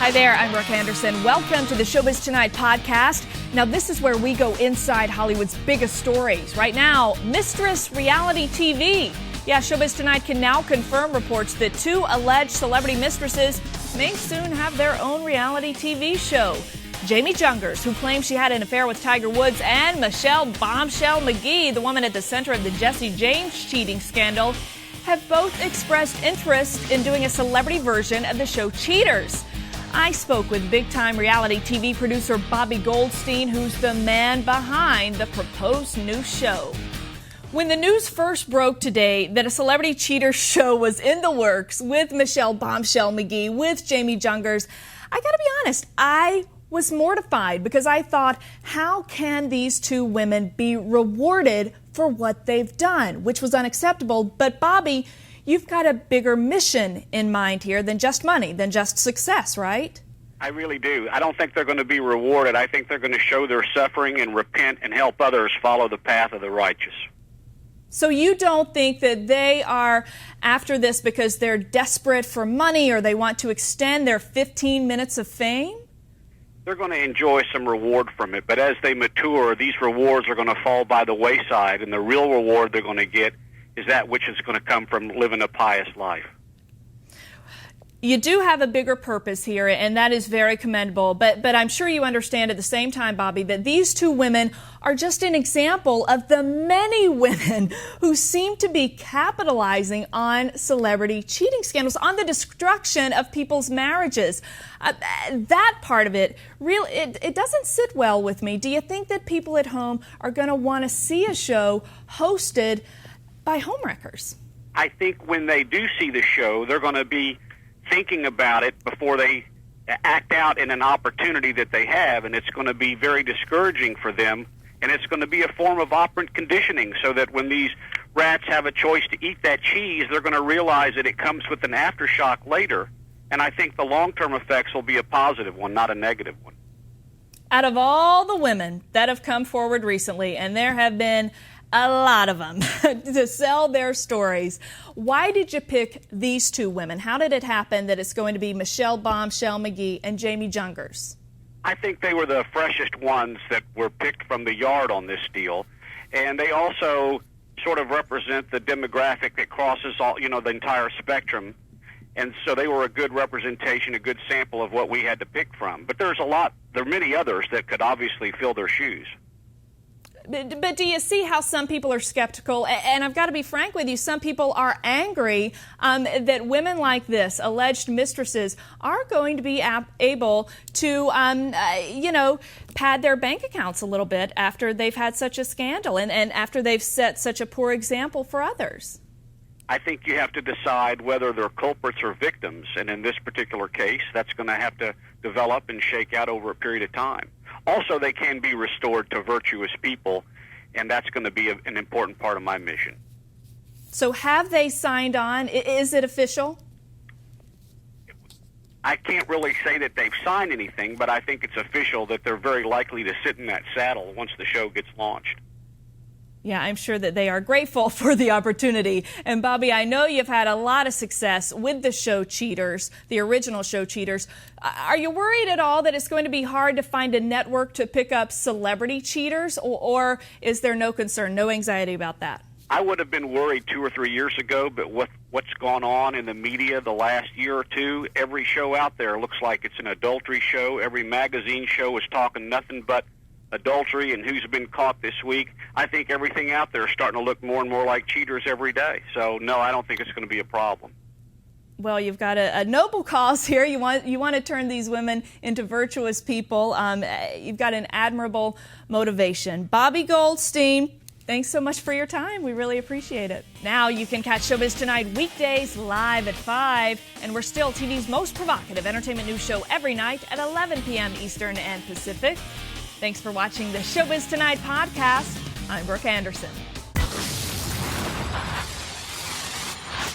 Hi there, I'm Brooke Anderson. Welcome to the Showbiz Tonight podcast. Now, this is where we go inside Hollywood's biggest stories. Right now, Mistress Reality TV. Yeah, Showbiz Tonight can now confirm reports that two alleged celebrity mistresses may soon have their own reality TV show. Jamie Jungers, who claims she had an affair with Tiger Woods, and Michelle Bombshell McGee, the woman at the center of the Jesse James cheating scandal, have both expressed interest in doing a celebrity version of the show Cheaters. I spoke with big-time reality TV producer Bobby Goldstein, who's the man behind the proposed new show. When the news first broke today that a celebrity cheater show was in the works with Michelle Bombshell McGee, with Jamie Jungers, I gotta be honest, I was mortified because I thought, how can these two women be rewarded for what they've done, which was unacceptable. But Bobby, you've got a bigger mission in mind here than just money, than just success, right? I really do. I don't think they're going to be rewarded. I think they're going to show their suffering and repent and help others follow the path of the righteous. So you don't think that they are after this because they're desperate for money or they want to extend their 15 minutes of fame? They're going to enjoy some reward from it, but as they mature, these rewards are going to fall by the wayside, and the real reward they're going to get is that which is going to come from living a pious life. You do have a bigger purpose here, and that is very commendable. But I'm sure you understand at the same time, Bobby, that these two women are just an example of the many women who seem to be capitalizing on celebrity cheating scandals, on the destruction of people's marriages. That part of it, really, it doesn't sit well with me. Do you think that people at home are going to want to see a show hosted by homewreckers? I think when they do see the show, they're going to be thinking about it before they act out in an opportunity that they have, and it's going to be very discouraging for them, and it's going to be a form of operant conditioning so that when these rats have a choice to eat that cheese, they're going to realize that it comes with an aftershock later, and I think the long-term effects will be a positive one, not a negative one. Out of all the women that have come forward recently, and there have been a lot of them, to sell their stories, why did you pick these two women? How did it happen that it's going to be Michelle Bombshell McGee and Jamie Jungers? I think they were the freshest ones that were picked from the yard on this deal, and they also sort of represent the demographic that crosses all, the entire spectrum, and so they were a good representation, a good sample of what we had to pick from. But there are many others that could obviously fill their shoes. But do you see how some people are skeptical? And I've got to be frank with you, some people are angry that women like this, alleged mistresses, are going to be able to, pad their bank accounts a little bit after they've had such a scandal and after they've set such a poor example for others. I think you have to decide whether they're culprits or victims, and in this particular case, that's going to have to develop and shake out over a period of time. Also, they can be restored to virtuous people, and that's going to be an important part of my mission. So have they signed on? Is it official? I can't really say that they've signed anything, but I think it's official that they're very likely to sit in that saddle once the show gets launched. Yeah, I'm sure that they are grateful for the opportunity. And Bobby, I know you've had a lot of success with the show Cheaters, the original show Cheaters. Are you worried at all that it's going to be hard to find a network to pick up celebrity cheaters, or is there no concern, no anxiety about that? I would have been worried 2 or 3 years ago, but what's gone on in the media the last year or two, every show out there looks like it's an adultery show. Every magazine show is talking nothing but adultery and who's been caught this week. I think everything out there is starting to look more and more like Cheaters every day. So, no, I don't think it's going to be a problem. Well, you've got a noble cause here. You want to turn these women into virtuous people. You've got an admirable motivation. Bobby Goldstein, thanks so much for your time. We really appreciate it. Now you can catch Showbiz Tonight weekdays live at 5, and we're still TV's most provocative entertainment news show every night at 11 p.m. Eastern and Pacific. Thanks for watching the Showbiz Tonight podcast. I'm Brooke Anderson.